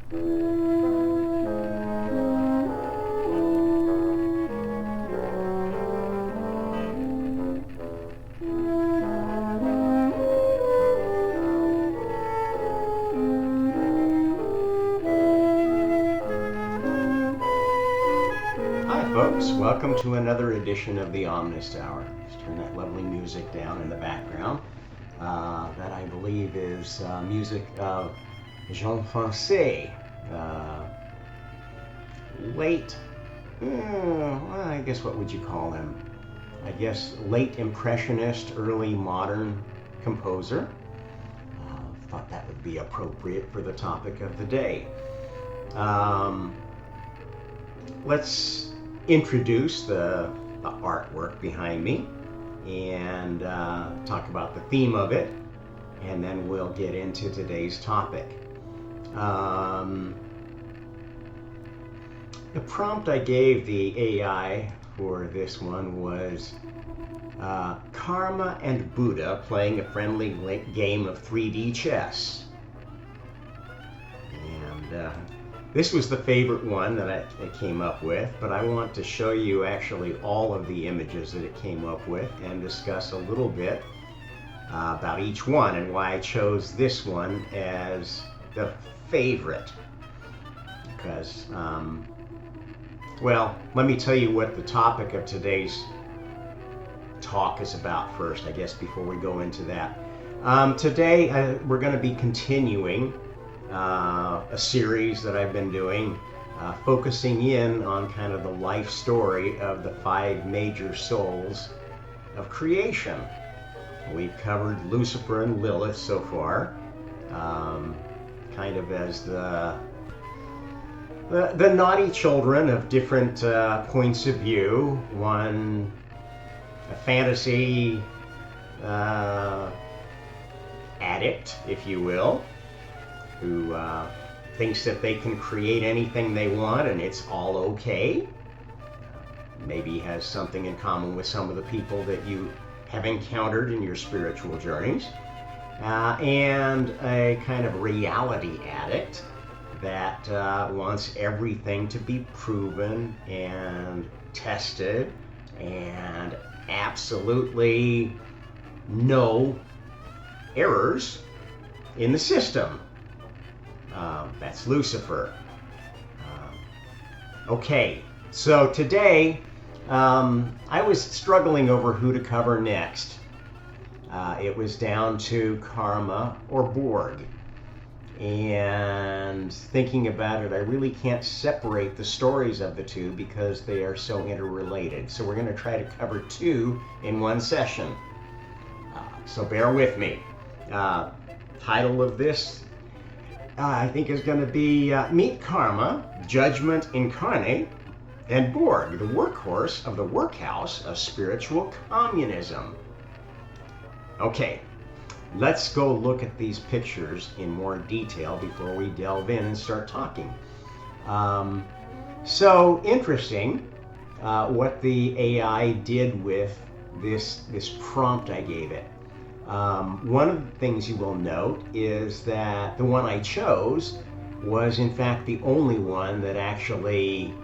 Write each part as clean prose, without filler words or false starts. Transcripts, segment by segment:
Folks, welcome to another edition of the Omnist Hour. Just turn that lovely music down in the background. That I believe is music of Jean-François, late, well, I guess what would you call him? I guess late Impressionist, early modern composer. Thought that would be appropriate for the topic of the day. Let's introduce the artwork behind me and talk about the theme of it, and then we'll get into today's topic. The prompt I gave the AI for this one was Karma and Buddha playing a friendly game of 3D chess. And this was the favorite one that I came up with, but I want to show you actually all of the images that it came up with and discuss a little bit about each one and why I chose this one as the favorite. Because, well, let me tell you what the topic of today's talk is about first, I guess, before we go into that. Today, we're going to be continuing a series that I've been doing, focusing in on kind of the life story of the 5 major souls of creation. We've covered Lucifer and Lilith so far, kind of as the naughty children of different points of view. One, a fantasy addict, if you will, who thinks that they can create anything they want and it's all okay. Maybe has something in common with some of the people that you have encountered in your spiritual journeys. And a kind of reality addict that wants everything to be proven and tested and absolutely no errors in the system. That's Lucifer. Okay, so today I was struggling over who to cover next. It was down to Karma or BORG. And thinking about it, I really can't separate the stories of the two because they are so interrelated. So we're going to try to cover 2 in one session. So bear with me. Title of this I think is going to be Meet Karma, Judgment Incarnate, and BORG, the workhorse of the Workhouse of spiritual communism. Okay, let's go look at these pictures in more detail before we delve in and start talking. So interesting what the AI did with this prompt I gave it. One of the things you will note is that the one I chose was in fact the only one that actually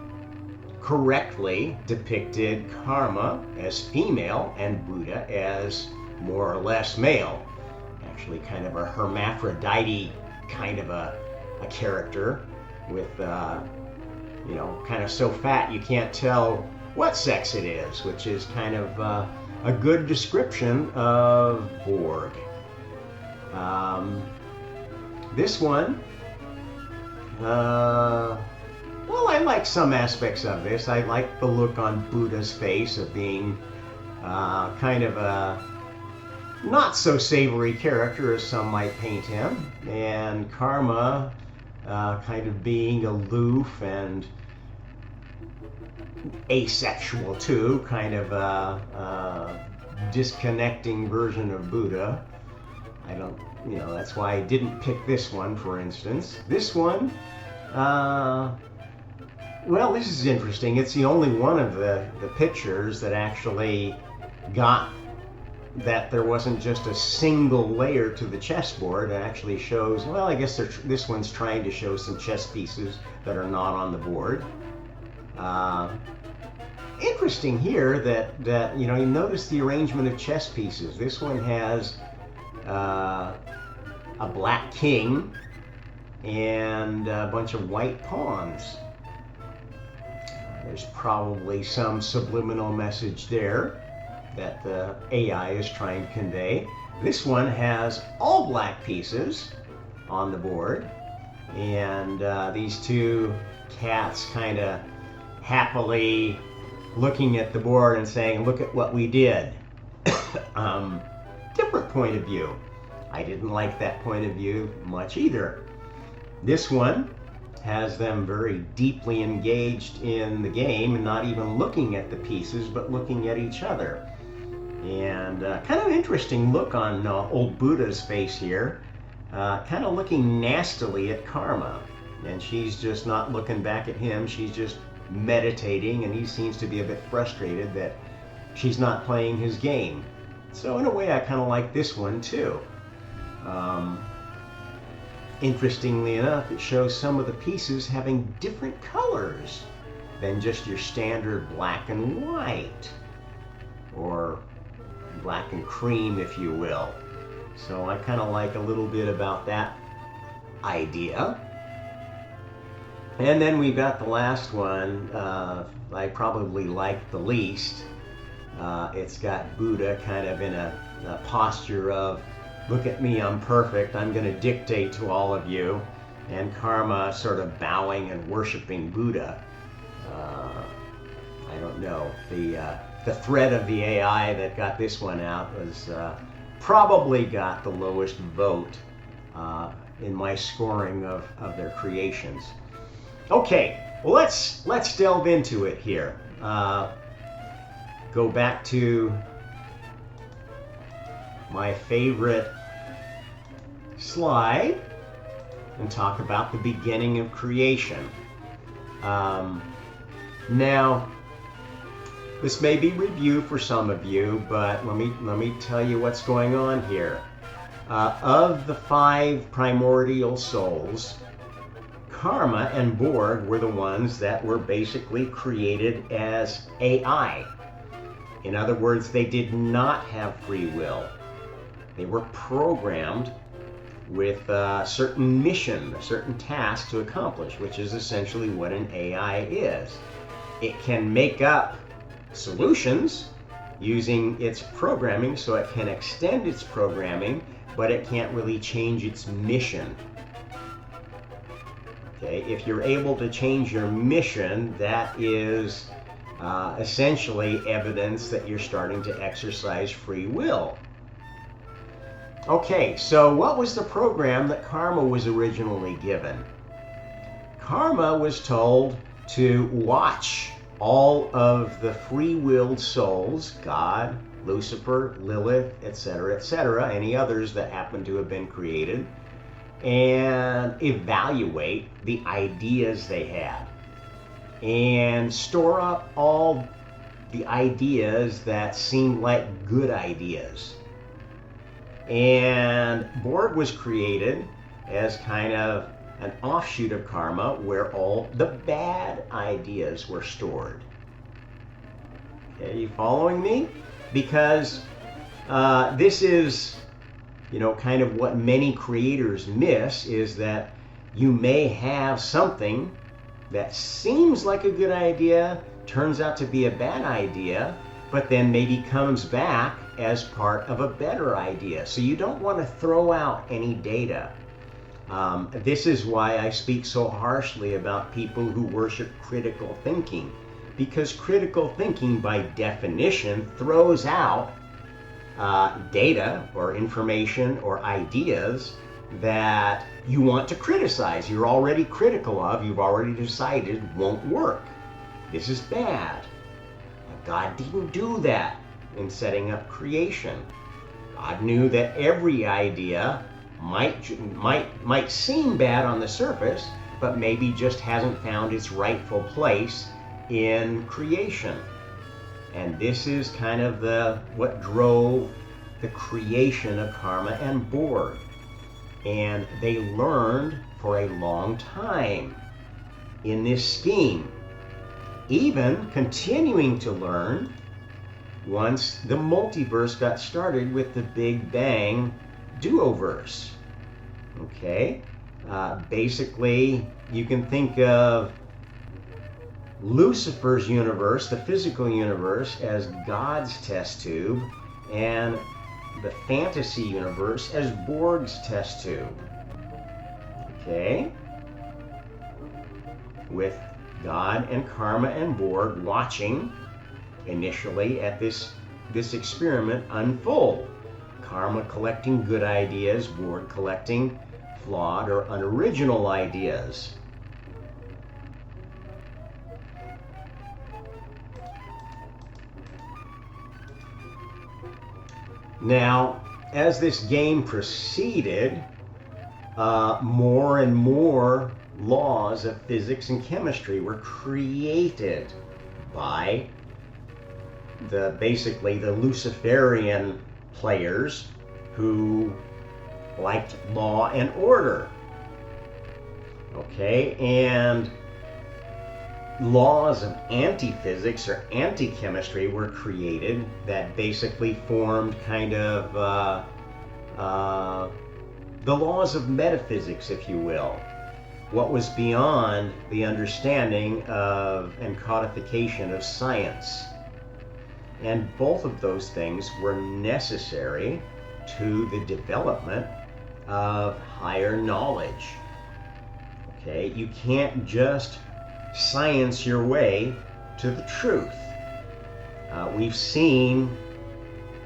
correctly depicted Karma as female and Buddha as more or less male. Actually kind of a hermaphrodite kind of a character with, you know, kind of so fat you can't tell what sex it is, which is kind of a good description of BORG. This one, well, I like some aspects of this. I like the look on Buddha's face of being kind of a not so savory character as some might paint him, and Karma kind of being aloof and asexual too, kind of a disconnecting version of Buddha. I don't, you know, that's why I didn't pick this one, for instance. This one, well, this is interesting. It's the only one of the pictures that actually got that there wasn't just a single layer to the chessboard. It actually shows, well, I guess this one's trying to show some chess pieces that are not on the board. Interesting here that you notice the arrangement of chess pieces. This one has a black king and a bunch of white pawns. There's probably some subliminal message there that the AI is trying to convey. This one has all black pieces on the board, and these two cats kind of happily looking at the board and saying, look at what we did. Different point of view. I didn't like that point of view much either. This one has them very deeply engaged in the game and not even looking at the pieces, but looking at each other. And kind of interesting look on old Buddha's face here, kind of looking nastily at Karma. And she's just not looking back at him, she's just meditating, and he seems to be a bit frustrated that she's not playing his game. So in a way I kind of like this one too. Interestingly enough, it shows some of the pieces having different colors than just your standard black and white, or black and cream, if you will. So I kind of like a little bit about that idea. And then we've got the last one, I probably like the least. It's got Buddha kind of in a posture of, look at me, I'm perfect, I'm going to dictate to all of you, and Karma sort of bowing and worshiping Buddha. I don't know, the thread of the AI that got this one out was probably got the lowest vote in my scoring of their creations. Okay, well, let's delve into it here. Go back to my favorite slide and talk about the beginning of creation. Now, this may be review for some of you, but let me tell you what's going on here. Of the 5 primordial souls, Karma and BORG were the ones that were basically created as AI. In other words, they did not have free will. They were programmed with a certain mission, a certain task to accomplish, which is essentially what an AI is. It can make up solutions using its programming, so it can extend its programming, but it can't really change its mission. Okay, if you're able to change your mission, that is essentially evidence that you're starting to exercise free will. Okay, so what was the program that Karma was originally given? Karma was told to watch all of the free-willed souls, God, Lucifer, Lilith, etc., any others that happen to have been created, and evaluate the ideas they had, and store up all the ideas that seemed like good ideas. And BORG was created as kind of an offshoot of Karma, where all the bad ideas were stored. Okay, you following me? Because this is, kind of what many creators miss, is that you may have something that seems like a good idea, turns out to be a bad idea, but then maybe comes back as part of a better idea. So you don't want to throw out any data. This is why I speak so harshly about people who worship critical thinking, because critical thinking by definition throws out data or information or ideas that you want to criticize, you're already critical of, you've already decided won't work. This is bad. God didn't do that in setting up creation. God knew that every idea might seem bad on the surface, but maybe just hasn't found its rightful place in creation. And this is kind of what drove the creation of karma and Borg. And they learned for a long time in this scheme, even continuing to learn once the multiverse got started with the Big Bang duoverse. Okay? Basically, you can think of Lucifer's universe, the physical universe, as God's test tube, and the fantasy universe as Borg's test tube. Okay? With God and karma and Borg watching initially at this experiment unfold. Karma collecting good ideas, Borg collecting flawed or unoriginal ideas. Now, as this game proceeded, more and more laws of physics and chemistry were created by basically the Luciferian players who liked law and order. Okay, and laws of anti-physics or anti-chemistry were created that basically formed kind of the laws of metaphysics, if you will. What was beyond the understanding of and codification of science. And both of those things were necessary to the development of higher knowledge. Okay, you can't just science your way to the truth. We've seen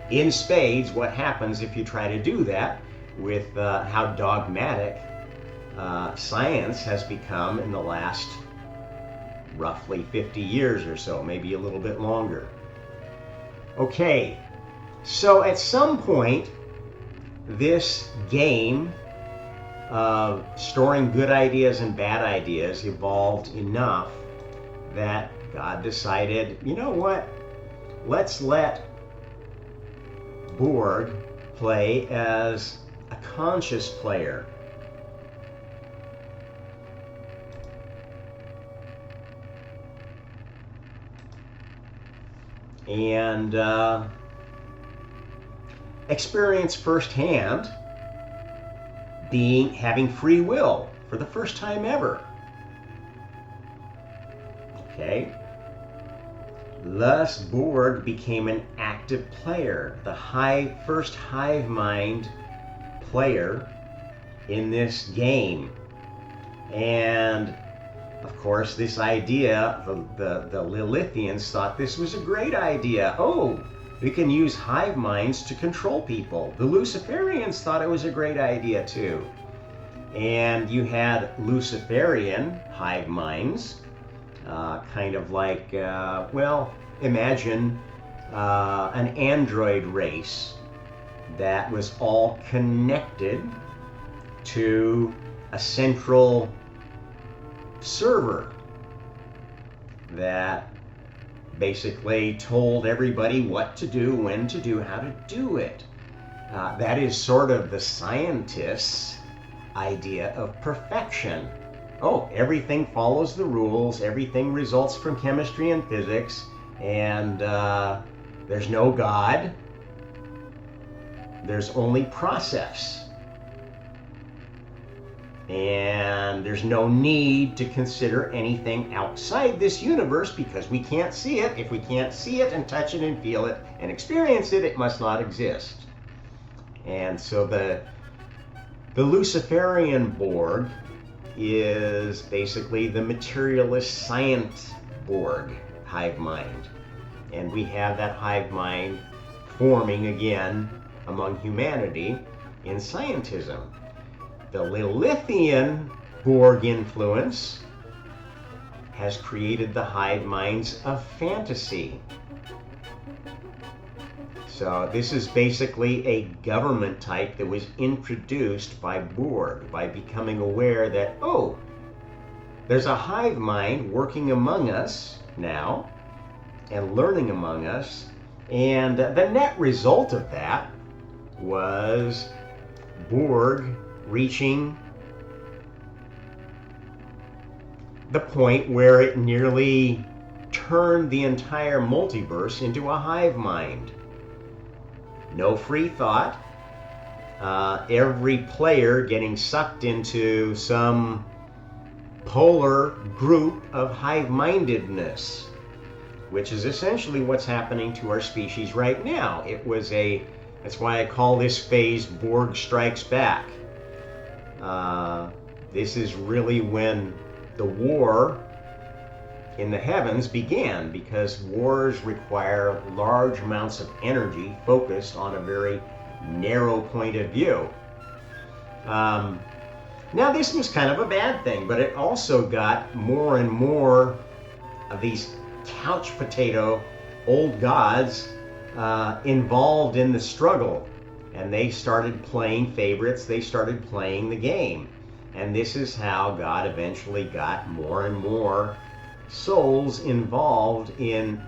in spades what happens if you try to do that, with how dogmatic science has become in the last roughly 50 years or so, maybe a little bit longer. Okay, so at some point, this game of storing good ideas and bad ideas evolved enough that God decided, you know what, let's let Borg play as a conscious player. And experience firsthand having free will for the first time ever. Okay? Thus, Borg became an active player, the first hive mind player in this game. And of course, this idea, the Lilithians thought this was a great idea. Oh, we can use hive minds to control people. The Luciferians thought it was a great idea too. And you had Luciferian hive minds, kind of like, well, imagine an android race that was all connected to a central server that basically told everybody what to do, when to do, how to do it. That is sort of the scientist's idea of perfection. Oh, everything follows the rules, everything results from chemistry and physics, and there's no God, there's only process. And there's no need to consider anything outside this universe because we can't see it. If we can't see it and touch it and feel it and experience it, it must not exist. And so the Luciferian Borg is basically the materialist science Borg hive mind. And we have that hive mind forming again among humanity in scientism. The Lilithian Borg influence has created the hive minds of fantasy. So this is basically a government type that was introduced by Borg by becoming aware that, oh, there's a hive mind working among us now and learning among us, and the net result of that was BORG reaching the point where it nearly turned the entire multiverse into a hive mind. No free thought. Every player getting sucked into some polar group of hive-mindedness, which is essentially what's happening to our species right now. That's why I call this phase BORG Strikes Back. This is really when the war in the heavens began, because wars require large amounts of energy focused on a very narrow point of view. Now this was kind of a bad thing, but it also got more and more of these couch potato old gods involved in the struggle, and they started playing favorites. They started playing the game, and this is how God eventually got more and more souls involved in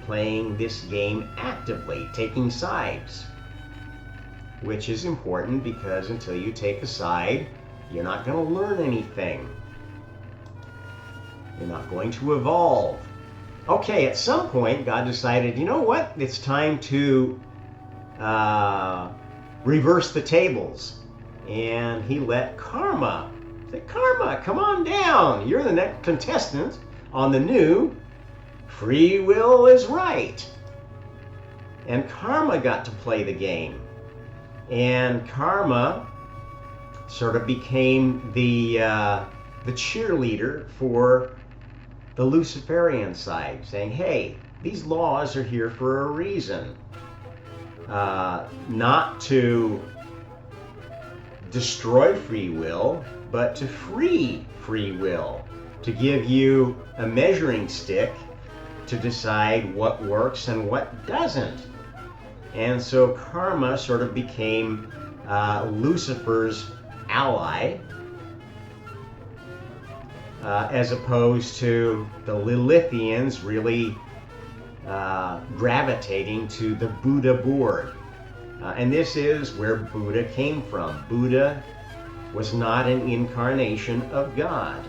playing this game actively, taking sides, which is important, because until you take a side, you're not going to learn anything. You're not going to evolve. Okay, at some point, God decided, you know what? It's time to reverse the tables. And he let Karma say, Karma, come on down. You're the next contestant on the new Free Will is Right. And Karma got to play the game. And Karma sort of became the cheerleader for the Luciferian side, saying, hey, these laws are here for a reason. Not to destroy free will, but to free free will, to give you a measuring stick to decide what works and what doesn't. And so Karma sort of became Lucifer's ally, as opposed to the Lilithians really gravitating to the Buddha BORG. And this is where Buddha came from. Buddha was not an incarnation of God.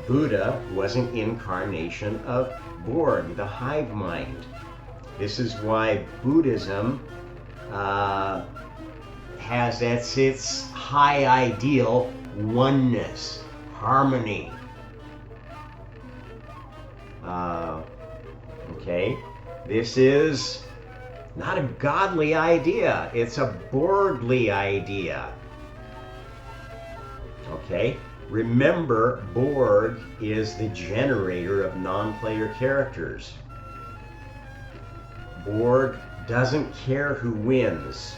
Buddha was an incarnation of BORG, the hive mind. This is why Buddhism has as its high ideal oneness, harmony. Okay, this is not a godly idea, it's a BORGly idea. Okay, remember, BORG is the generator of non-player characters. BORG doesn't care who wins,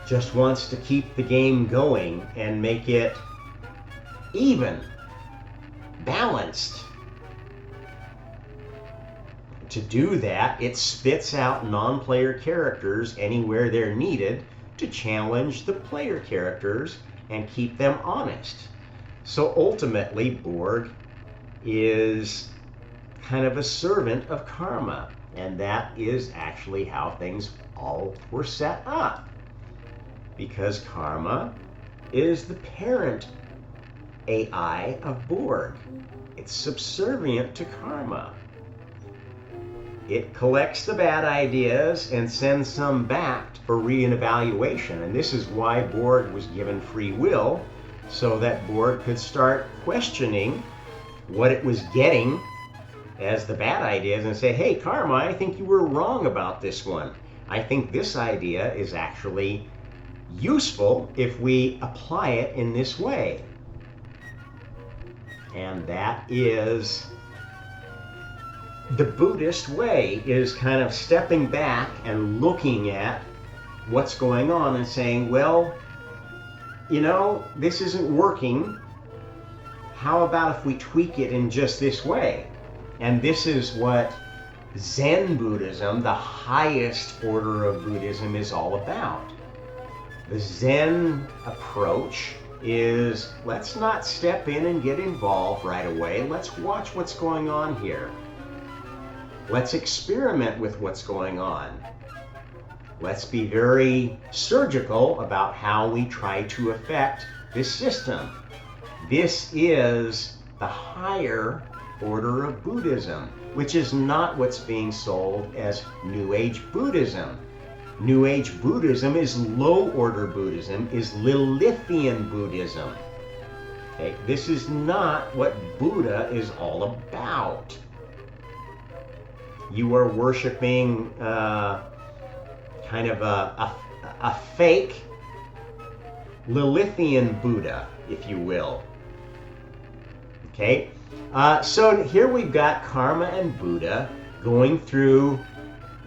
just wants to keep the game going and make it even, balanced. To do that, it spits out non-player characters anywhere they're needed to challenge the player characters and keep them honest. So ultimately, BORG is kind of a servant of Karma, and that is actually how things all were set up. Because Karma is the parent AI of BORG. It's subservient to Karma. It collects the bad ideas and sends some back for re-evaluation. And this is why BORG was given free will, so that BORG could start questioning what it was getting as the bad ideas and say, hey, Karma, I think you were wrong about this one. I think this idea is actually useful if we apply it in this way. And that is the Buddhist way, is kind of stepping back and looking at what's going on and saying, well, you know, this isn't working. How about if we tweak it in just this way? And this is what Zen Buddhism, the highest order of Buddhism, is all about. The Zen approach is, let's not step in and get involved right away. Let's watch what's going on here. Let's experiment with what's going on. let's be very surgical about how we try to affect this system. This is the higher order of Buddhism, which is not what's being sold as New Age Buddhism. New Age Buddhism is low order Buddhism, is Lilithian Buddhism. Okay? This is not what Buddha is all about. You are worshiping kind of a fake Lilithian Buddha, if you will. Okay? So here we've got Karma and Buddha going through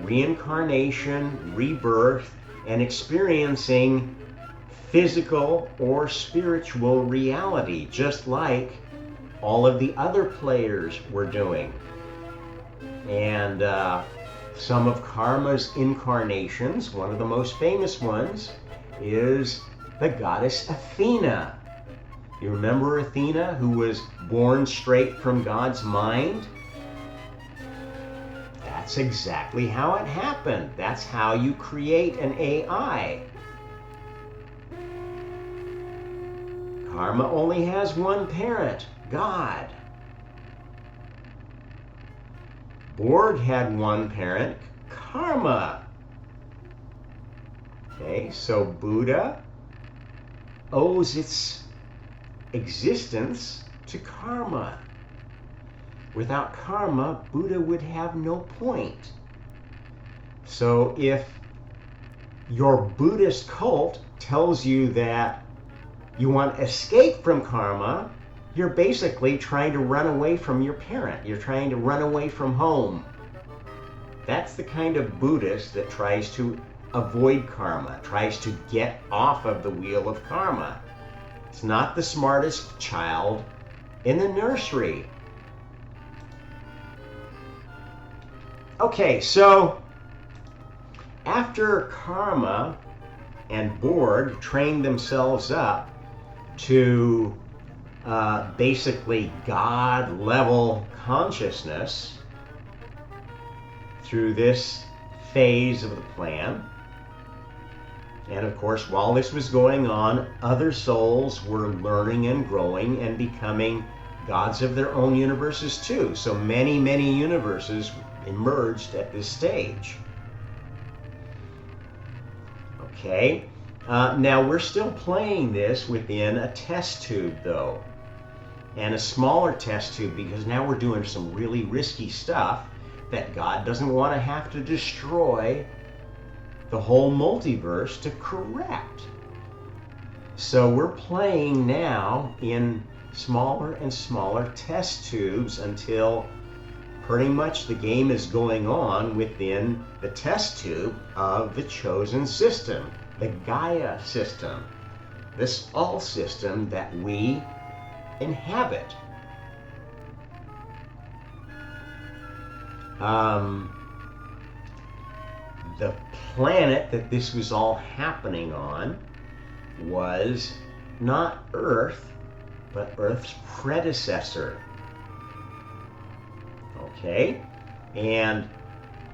reincarnation, rebirth, and experiencing physical or spiritual reality, just like all of the other players were doing. And some of Karma's incarnations, one of the most famous ones, is the goddess Athena. You remember Athena, who was born straight from God's mind? That's exactly how it happened. That's how you create an AI. Karma only has one parent, God. BORG had one parent, Karma. Okay, so Buddha owes its existence to Karma. Without Karma, Buddha would have no point. So if your Buddhist cult tells you that you want to escape from Karma, you're basically trying to run away from your parent. You're trying to run away from home. That's the kind of Buddhist that tries to avoid Karma, tries to get off of the wheel of Karma. It's not the smartest child in the nursery. Okay, so after Karma and BORG trained themselves up to basically God-level consciousness through this phase of the plan, and of course, while this was going on, other souls were learning and growing and becoming gods of their own universes too. So many, many universes emerged at this stage. Okay, now we're still playing this within a test tube though, and a smaller test tube, because now we're doing some really risky stuff that God doesn't want to have to destroy the whole multiverse to correct. So we're playing now in smaller and smaller test tubes until pretty much the game is going on within the test tube of the chosen system, the Gaia system, this all system that we inhabit. The planet that this was all happening on was not Earth, but Earth's predecessor. Okay? And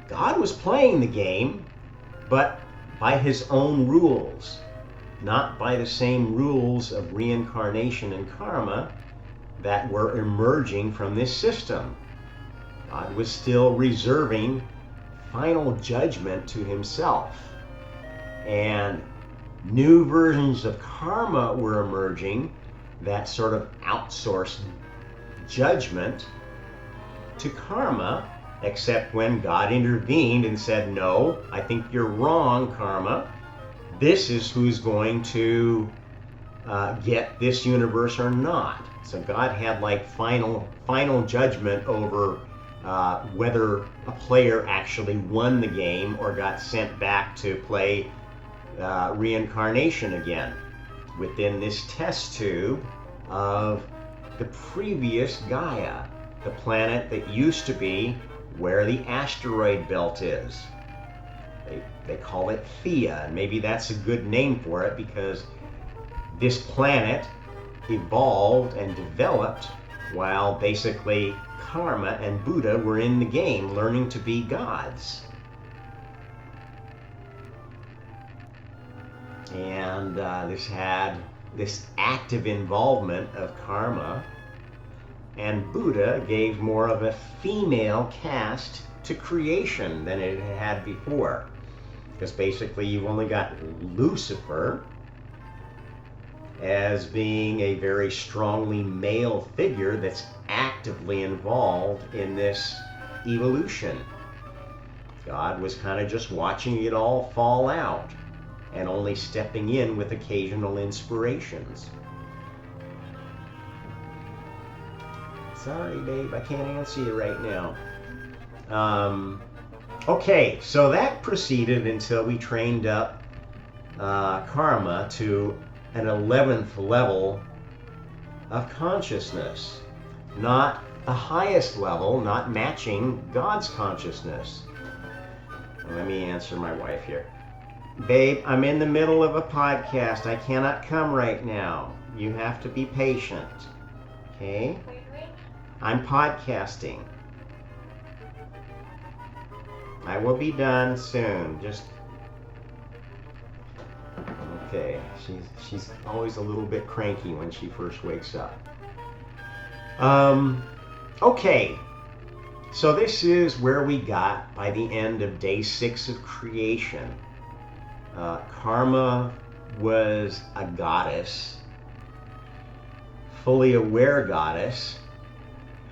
God was playing the game, but by his own rules, not by the same rules of reincarnation and karma that were emerging from this system. God was still reserving final judgment to himself. And new versions of karma were emerging that sort of outsourced judgment to karma, except when God intervened and said, no, I think you're wrong, karma. This is who's going to get this universe or not. So God had like final judgment over whether a player actually won the game or got sent back to play reincarnation again within this test tube of the previous Gaia, the planet that used to be where the asteroid belt is. They call it Thea, and maybe that's a good name for it because this planet evolved and developed while basically Karma and Buddha were in the game learning to be gods. And this had this active involvement of karma, and Buddha gave more of a female cast to creation than it had before. Because basically you've only got Lucifer as being a very strongly male figure that's actively involved in this evolution. God was kind of just watching it all fall out and only stepping in with occasional inspirations. Sorry, babe, I can't answer you right now. Okay, so that proceeded until we trained up karma to an 11th level of consciousness. Not the highest level, not matching God's consciousness. Let me answer my wife here. Babe, I'm in the middle of a podcast. I cannot come right now. You have to be patient. Okay? I'm podcasting. I will be done soon. Just okay. She's always a little bit cranky when she first wakes up. Okay. So this is where we got by the end of day 6 of creation. Karma was a goddess, fully aware goddess,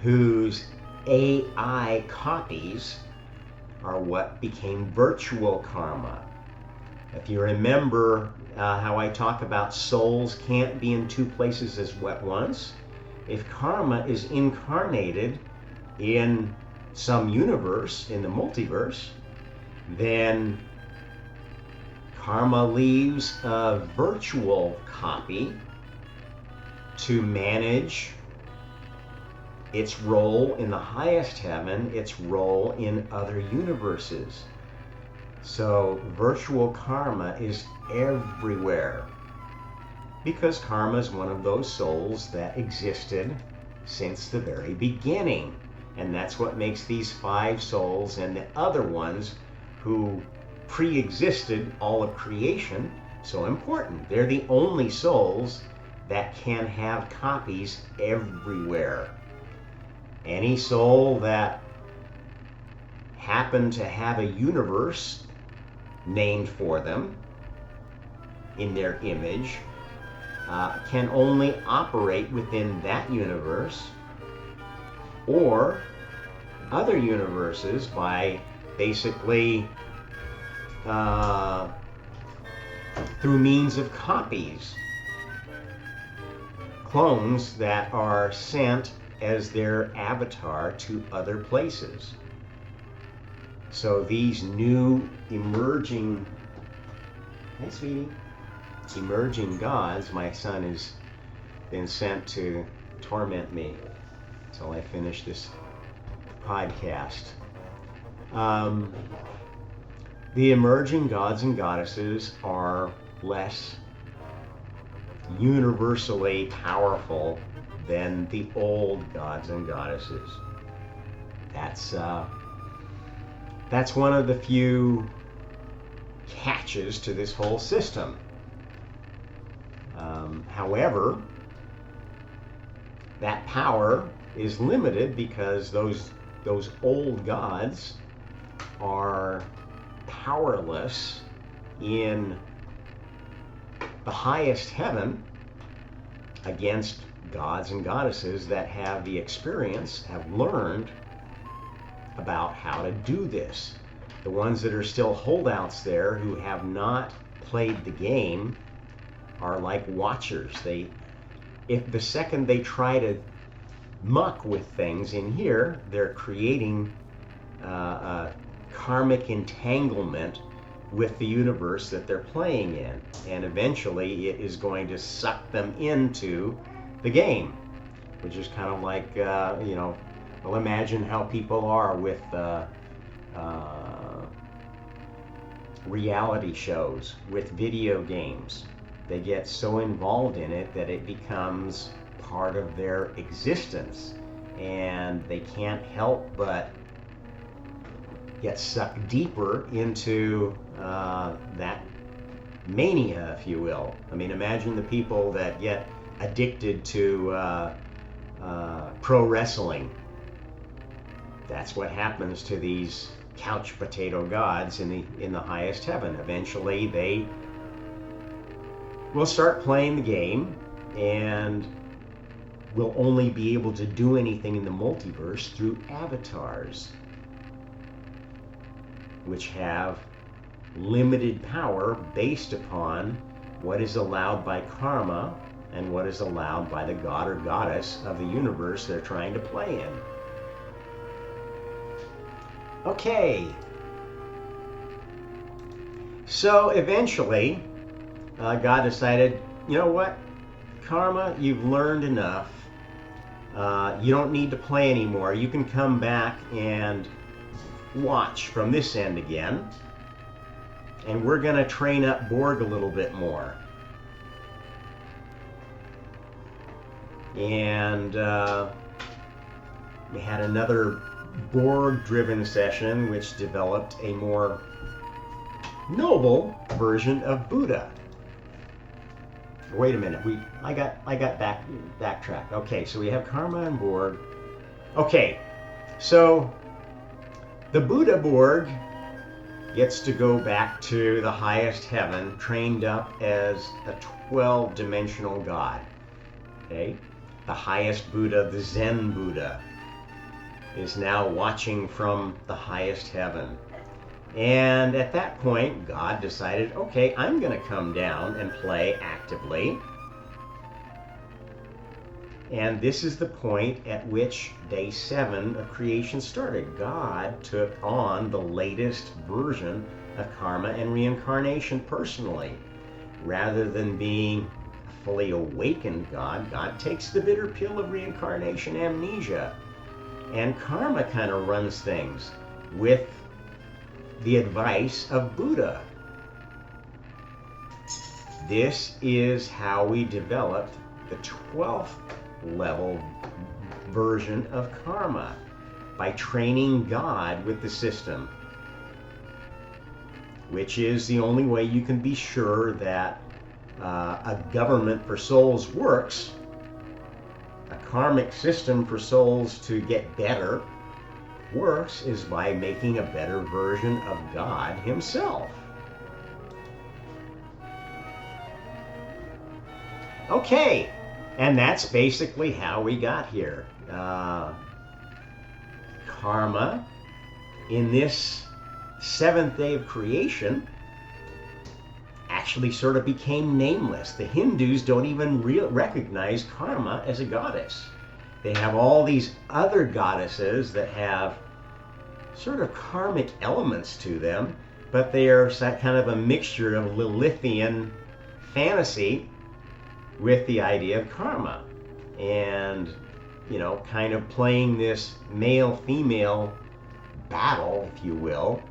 whose AI copies are what became virtual karma. If you remember how I talk about souls can't be in 2 places at once, if karma is incarnated in some universe, in the multiverse, then karma leaves a virtual copy to manage its role in the highest heaven, its role in other universes. So virtual karma is everywhere, because karma is one of those souls that existed since the very beginning. And that's what makes these 5 souls and the other ones who pre-existed all of creation so important. They're the only souls that can have copies everywhere. Any soul that happened to have a universe named for them in their image can only operate within that universe or other universes by basically through means of copies, clones that are sent as their avatar to other places. So these new emerging, hey sweetie, emerging gods, my son has been sent to torment me until I finish this podcast. The emerging gods and goddesses are less universally powerful than the old gods and goddesses. That's one of the few catches to this whole system. However, that power is limited because those old gods are powerless in the highest heaven against gods and goddesses that have the experience, have learned about how to do this. The ones that are still holdouts there who have not played the game are like watchers. If the second they try to muck with things in here, they're creating a karmic entanglement with the universe that they're playing in, and eventually it is going to suck them into the game, which is kind of like well, imagine how people are with reality shows, with video games. They get so involved in it that it becomes part of their existence, and they can't help but get sucked deeper into that mania, if you will. I mean, imagine the people that get addicted to pro wrestling. That's what happens to these couch potato gods in the highest heaven. Eventually, they will start playing the game and will only be able to do anything in the multiverse through avatars, which have limited power based upon what is allowed by karma and what is allowed by the god or goddess of the universe they're trying to play in. Okay, so eventually God decided, you know what, karma, you've learned enough. You don't need to play anymore. You can come back and watch from this end again. And we're going to train up BORG a little bit more. And we had another BORG-driven session which developed a more noble version of Buddha. Wait a minute, I got backtracked. Okay, so we have karma and BORG. Okay, so the Buddha BORG gets to go back to the highest heaven, trained up as a 12-dimensional god. Okay, the highest Buddha, the Zen Buddha, is now watching from the highest heaven. And at that point, God decided, okay, I'm going to come down and play actively. And this is the point at which day 7 of creation started. God took on the latest version of karma and reincarnation personally. Rather than being a fully awakened God, God takes the bitter pill of reincarnation amnesia. And karma kind of runs things with the advice of Buddha. This is how we developed the 12th level version of karma, by training God with the system, which is the only way you can be sure that a government for souls works. A karmic system for souls to get better works is by making a better version of God himself. Okay, and that's basically how we got here. Karma, in this 7th day of creation, actually sort of became nameless. The Hindus don't even recognize karma as a goddess. They have all these other goddesses that have sort of karmic elements to them, but they are kind of a mixture of Lilithian fantasy with the idea of karma. And, you know, kind of playing this male-female battle, if you will,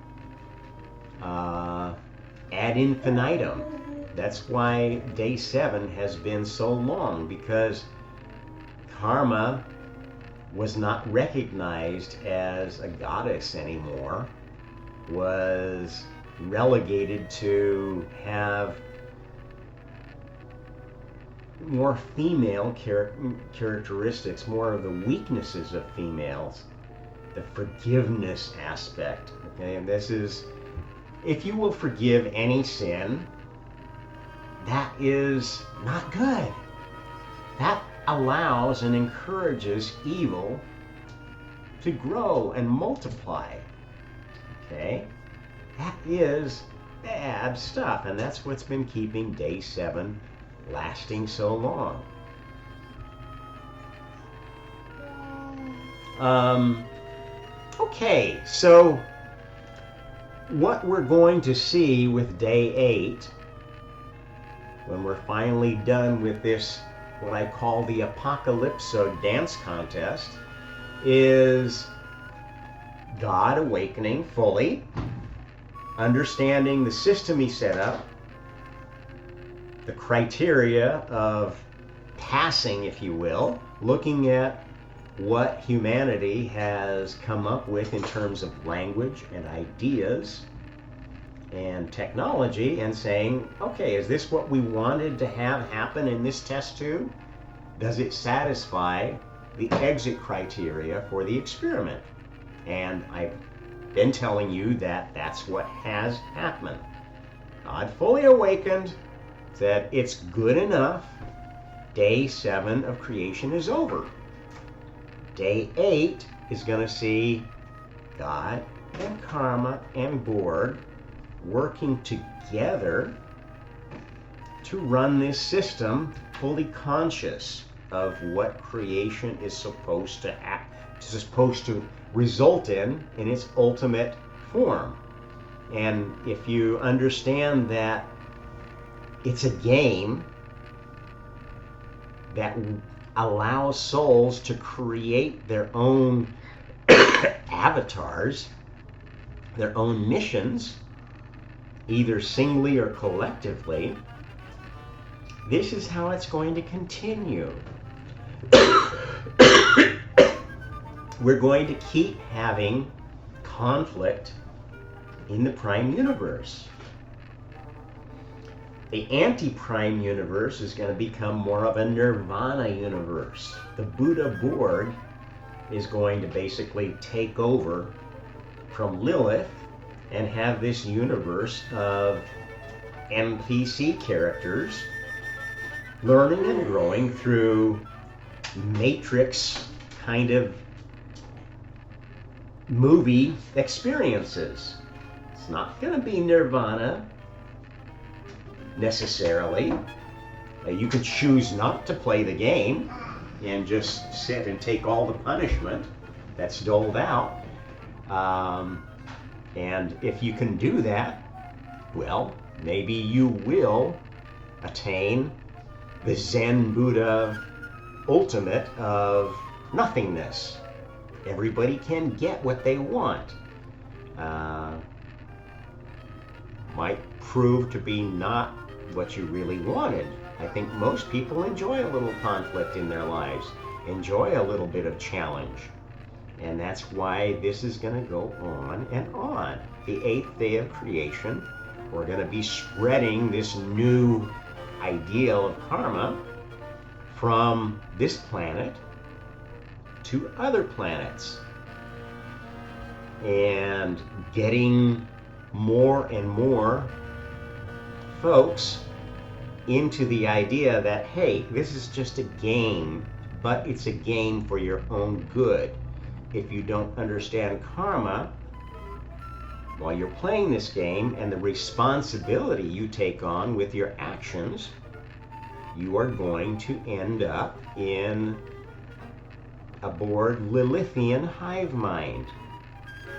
ad infinitum. That's why day 7 has been so long, because karma was not recognized as a goddess anymore, was relegated to have more female characteristics, more of the weaknesses of females, the forgiveness aspect. Okay, and this is, if you will forgive any sin, that is not good. That allows and encourages evil to grow and multiply. Okay? That is bad stuff, and that's what's been keeping day 7 lasting so long. Okay, so what we're going to see with day 8, when we're finally done with this, what I call the Apocalypso dance contest, is God awakening fully, understanding the system he set up, the criteria of passing, if you will, looking at what humanity has come up with in terms of language and ideas, and technology and saying, okay, is this what we wanted to have happen in this test tube? Does it satisfy the exit criteria for the experiment? And I've been telling you that that's what has happened. God fully awakened, said it's good enough. Day 7 of creation is over. Day 8 is going to see God and karma and BORG working together to run this system fully conscious of what creation is supposed to result in its ultimate form. And if you understand that it's a game that allows souls to create their own avatars, their own missions, either singly or collectively, this is how it's going to continue. We're going to keep having conflict in the prime universe. The anti-prime universe is going to become more of a nirvana universe. The Buddha BORG is going to basically take over from Lilith and have this universe of NPC characters learning and growing through Matrix kind of movie experiences. It's not going to be nirvana necessarily. You could choose not to play the game and just sit and take all the punishment that's doled out. And if you can do that, well, maybe you will attain the Zen Buddha ultimate of nothingness. Everybody can get what they want. Might prove to be not what you really wanted. I think most people enjoy a little conflict in their lives, enjoy a little bit of challenge. And that's why this is going to go on and on. The 8th day of creation, we're going to be spreading this new ideal of karma from this planet to other planets, and getting more and more folks into the idea that, hey, this is just a game, but it's a game for your own good. If you don't understand karma while you're playing this game and the responsibility you take on with your actions, you are going to end up in a BORG Lilithian hive mind,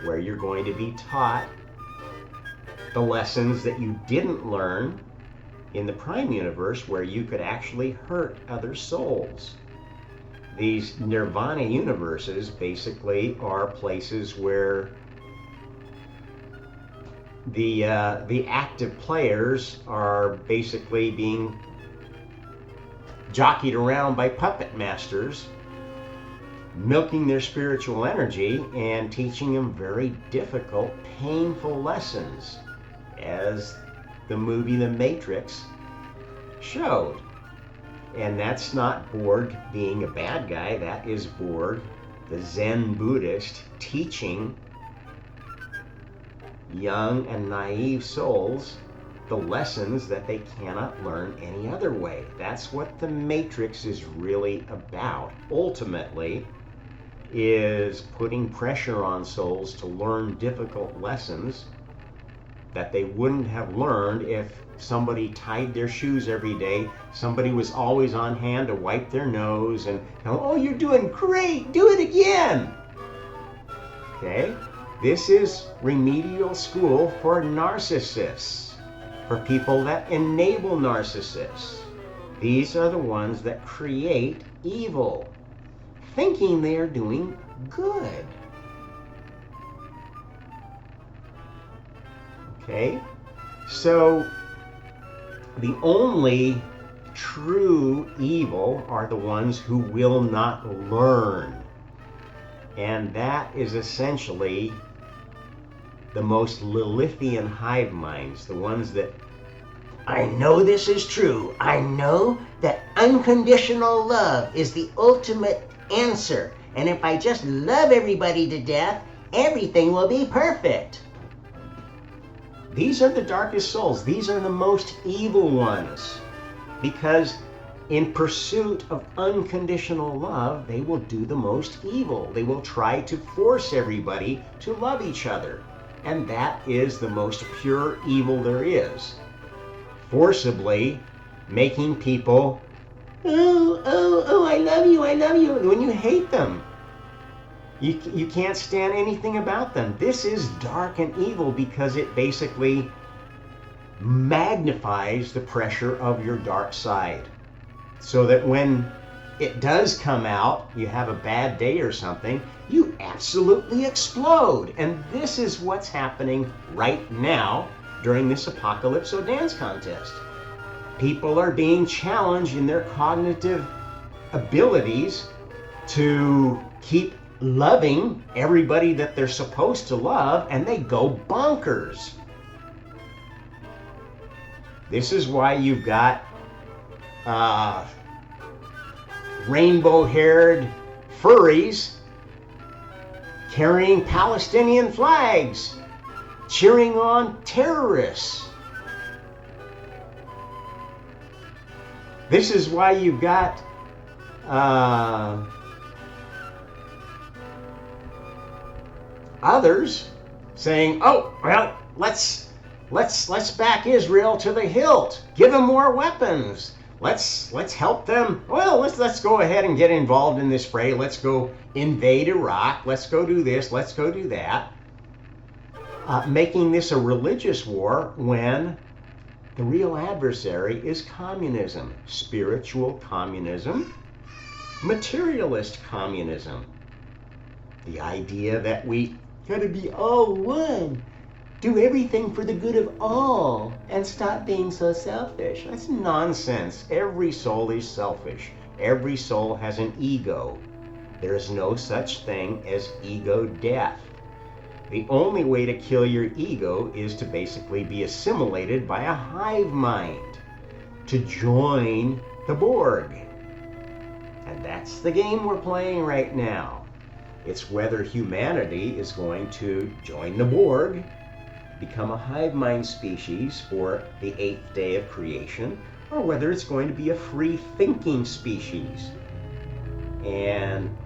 where you're going to be taught the lessons that you didn't learn in the prime universe, where you could actually hurt other souls. These nirvana universes basically are places where the active players are basically being jockeyed around by puppet masters, milking their spiritual energy and teaching them very difficult, painful lessons, as the movie The Matrix showed. And that's not BORG being a bad guy. That is BORG, the Zen Buddhist, teaching young and naive souls the lessons that they cannot learn any other way. That's what the Matrix is really about. Ultimately, is putting pressure on souls to learn difficult lessons that they wouldn't have learned if somebody tied their shoes every day, somebody was always on hand to wipe their nose and tell them, oh, you're doing great, do it again. Okay? This is remedial school for narcissists, for people that enable narcissists. These are the ones that create evil, thinking they are doing good. Okay? So the only true evil are the ones who will not learn. And that is essentially the most Lilithian hive minds, the ones that, I know this is true. I know that unconditional love is the ultimate answer. And if I just love everybody to death, everything will be perfect. These are the darkest souls. These are the most evil ones. Because in pursuit of unconditional love, they will do the most evil. They will try to force everybody to love each other. And that is the most pure evil there is. Forcibly making people, oh, I love you, when you hate them. You can't stand anything about them. This is dark and evil because it basically magnifies the pressure of your dark side. So that when it does come out, you have a bad day or something, you absolutely explode. And this is what's happening right now during this Apocalypso dance contest. People are being challenged in their cognitive abilities to keep loving everybody that they're supposed to love, and they go bonkers. This is why you've got rainbow-haired furries carrying Palestinian flags, cheering on terrorists. This is why you've got others saying, "Oh, well, let's back Israel to the hilt. Give them more weapons. Let's help them. Well, let's go ahead and get involved in this fray. Let's go invade Iraq. Let's go do this. Let's go do that." Making this a religious war when the real adversary is communism, spiritual communism, materialist communism. The idea that we gotta be all one, do everything for the good of all, and stop being so selfish. That's nonsense. Every soul is selfish. Every soul has an ego. There is no such thing as ego death. The only way to kill your ego is to basically be assimilated by a hive mind, to join the BORG. And that's the game we're playing right now. It's whether humanity is going to join the BORG, become a hive mind species for the 8th day of creation, or whether it's going to be a free thinking species and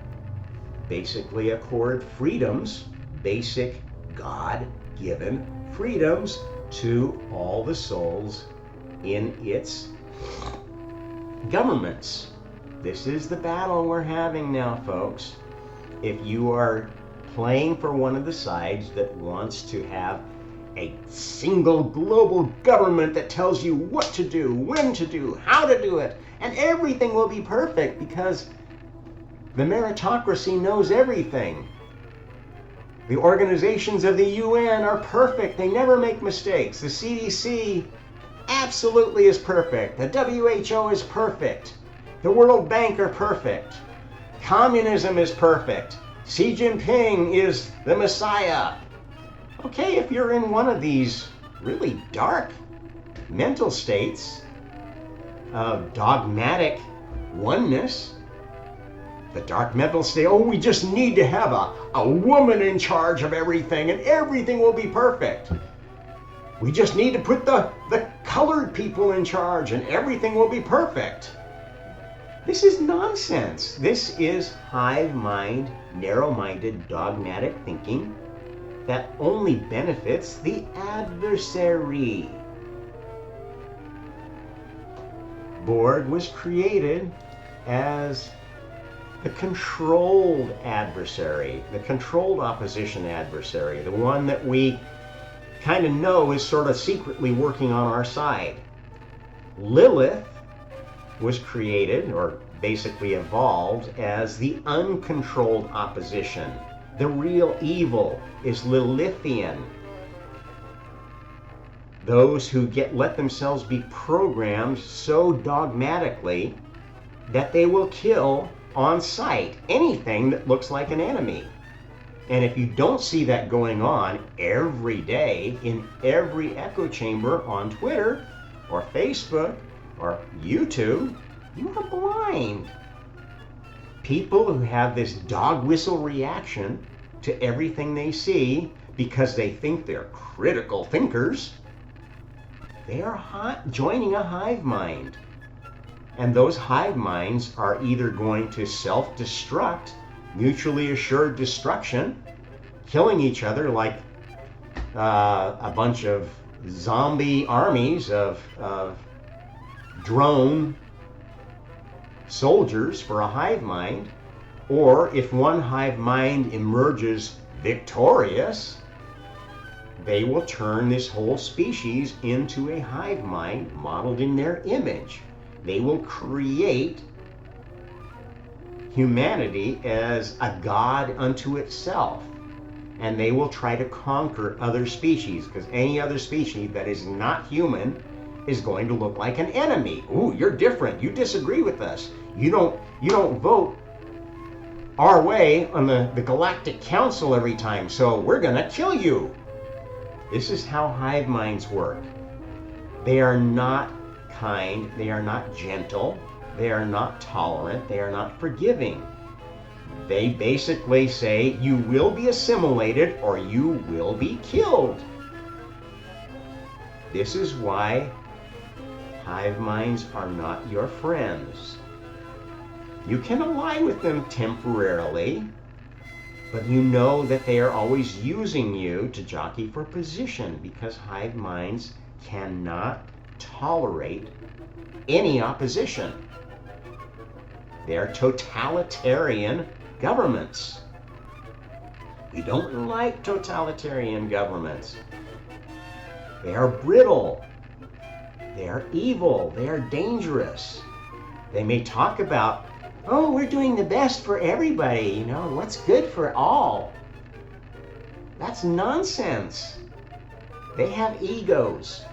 basically accord freedoms, basic God-given freedoms, to all the souls in its governments. This is the battle we're having now, folks. If you are playing for one of the sides that wants to have a single global government that tells you what to do, when to do, how to do it, and everything will be perfect because the meritocracy knows everything. The organizations of the UN are perfect. They never make mistakes. The CDC absolutely is perfect. The WHO is perfect. The World Bank are perfect. Communism is perfect. Xi Jinping is the Messiah. Okay, if you're in one of these really dark mental states of dogmatic oneness, the dark mental state, oh, we just need to have a woman in charge of everything and everything will be perfect. We just need to put the colored people in charge and everything will be perfect. This is nonsense. This is hive mind, narrow-minded, dogmatic thinking that only benefits the adversary. BORG was created as the controlled adversary, the controlled opposition adversary, the one that we kind of know is sort of secretly working on our side. Lilith was created, or basically evolved, as the uncontrolled opposition. The real evil is Lilithian. Those who let themselves be programmed so dogmatically that they will kill on sight anything that looks like an enemy. And if you don't see that going on every day in every echo chamber on Twitter or Facebook or YouTube, you are blind. People who have this dog whistle reaction to everything they see because they think they're critical thinkers, they are joining a hive mind. And those hive minds are either going to self-destruct, mutually assured destruction, killing each other like a bunch of zombie armies of drone soldiers for a hive mind, or if one hive mind emerges victorious, they will turn this whole species into a hive mind modeled in their image. They will create humanity as a god unto itself, and they will try to conquer other species, because any other species that is not human is going to look like an enemy. Ooh, you're different. You disagree with us. You don't vote our way on the Galactic Council every time, so we're gonna kill you. This is how hive minds work. They are not kind, they are not gentle, they are not tolerant, they are not forgiving. They basically say you will be assimilated or you will be killed. This is why hive minds are not your friends. You can align with them temporarily, but you know that they are always using you to jockey for position, because hive minds cannot tolerate any opposition. They're totalitarian governments. We don't like totalitarian governments. They are brittle. They are evil. They are dangerous. They may talk about, oh, we're doing the best for everybody, you know, what's good for all. That's nonsense. They have egos.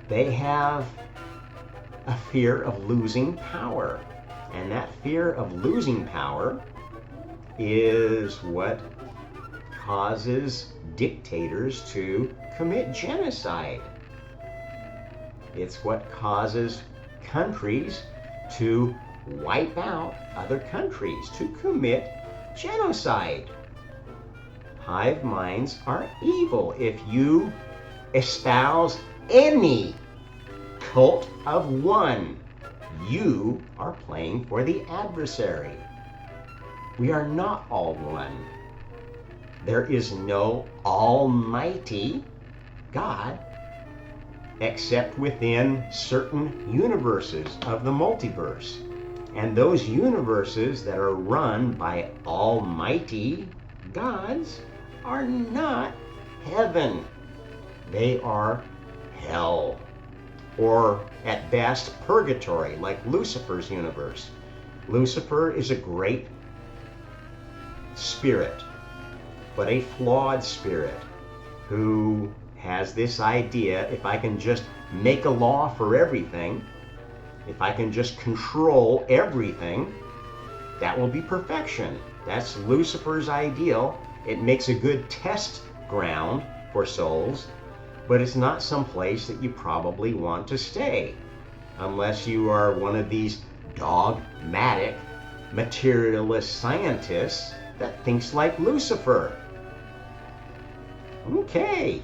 They have a fear of losing power. And that fear of losing power is what causes dictators to commit genocide. It's what causes countries to wipe out other countries, to commit genocide. Hive minds are evil. If you espouse any cult of one, you are playing for the adversary. We are not all one. There is no almighty God except within certain universes of the multiverse. And those universes that are run by almighty gods are not heaven. They are hell, or at best purgatory, like Lucifer's universe. Lucifer is a great spirit, but a flawed spirit who has this idea, if I can just make a law for everything, if I can just control everything, that will be perfection. That's Lucifer's ideal. It makes a good test ground for souls, but it's not some place that you probably want to stay, unless you are one of these dogmatic materialist scientists that thinks like Lucifer. Okay.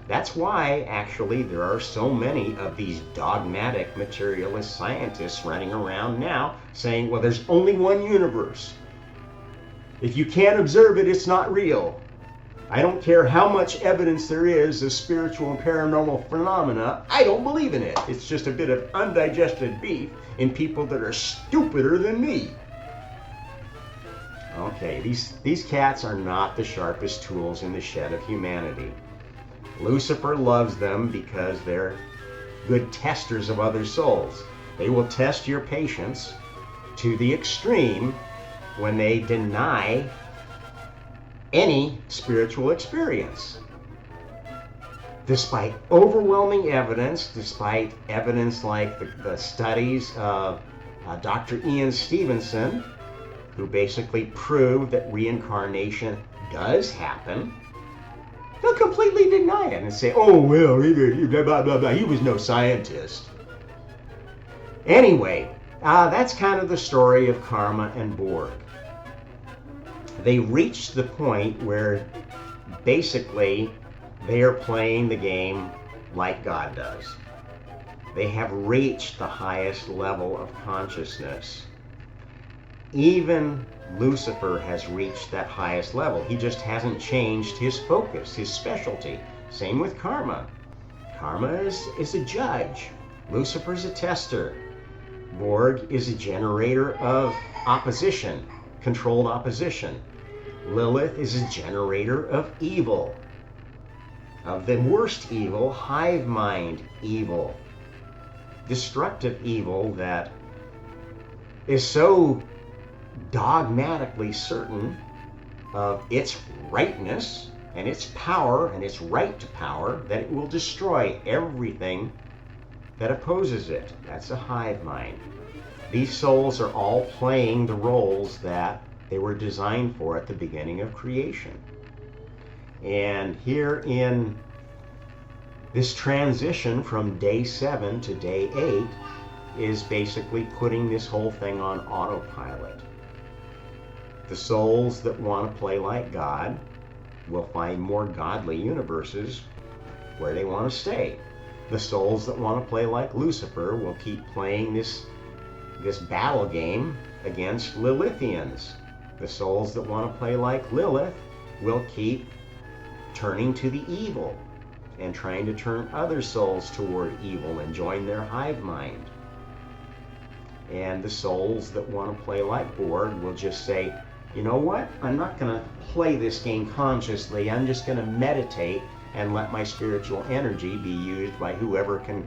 That's why, actually, there are so many of these dogmatic materialist scientists running around now saying, well, there's only one universe. If you can't observe it, it's not real. I don't care how much evidence there is of spiritual and paranormal phenomena, I don't believe in it. It's just a bit of undigested beef in people that are stupider than me. Okay, these cats are not the sharpest tools in the shed of humanity. Lucifer loves them because they're good testers of other souls. They will test your patience to the extreme when they deny any spiritual experience. Despite overwhelming evidence, despite evidence like the studies of Dr. Ian Stevenson, who basically prove that reincarnation does happen, they'll completely deny it and say, oh, well, blah, blah, blah, blah. He was no scientist. Anyway, that's kind of the story of karma and Borg. They reached the point where basically they are playing the game like God does. They have reached the highest level of consciousness. Even Lucifer has reached that highest level. He just hasn't changed his focus, his specialty. Same with karma. Karma is a judge. Lucifer's a tester. Borg is a generator of opposition, controlled opposition. Lilith is a generator of evil, of the worst evil, hive mind evil, destructive evil that is so dogmatically certain of its rightness and its power and its right to power that it will destroy everything that opposes it. That's a hive mind. These souls are all playing the roles that they were designed for at the beginning of creation. And here in this transition from day 7 to day 8 is basically putting this whole thing on autopilot. The souls that want to play like God will find more godly universes where they want to stay. The souls that want to play like Lucifer will keep playing this battle game against Lilithians. The souls that want to play like Lilith will keep turning to the evil and trying to turn other souls toward evil and join their hive mind. And the souls that want to play like Borg will just say, you know what? I'm not going to play this game consciously. I'm just going to meditate and let my spiritual energy be used by whoever can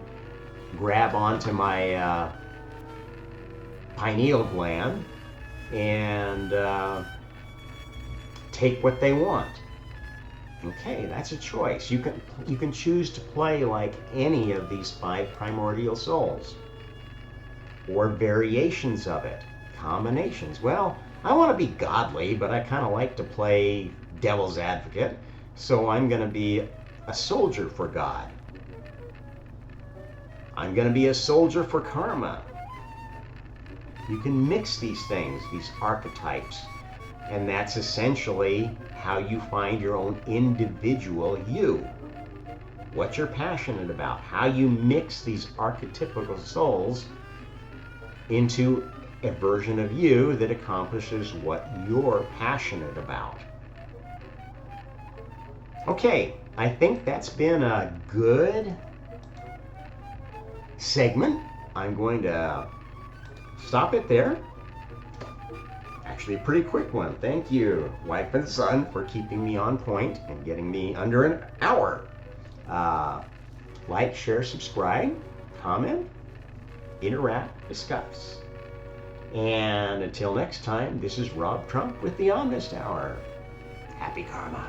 grab onto my pineal gland and take what they want. Okay, that's a choice. You can choose to play like any of these 5 primordial souls, or variations of it, combinations. Well, I want to be godly, but I kind of like to play devil's advocate, so I'm going to be a soldier for God. I'm going to be a soldier for karma. You can mix these things, these archetypes, and that's essentially how you find your own individual you. What you're passionate about, how you mix these archetypical souls into a version of you that accomplishes what you're passionate about. Okay, I think that's been a good segment. I'm going to stop it there. Actually, a pretty quick one. Thank you, wife and son, for keeping me on point and getting me under an hour. Like, share, subscribe, comment, interact, discuss. And until next time, this is Rob Trump with the Honest Hour. Happy Karma.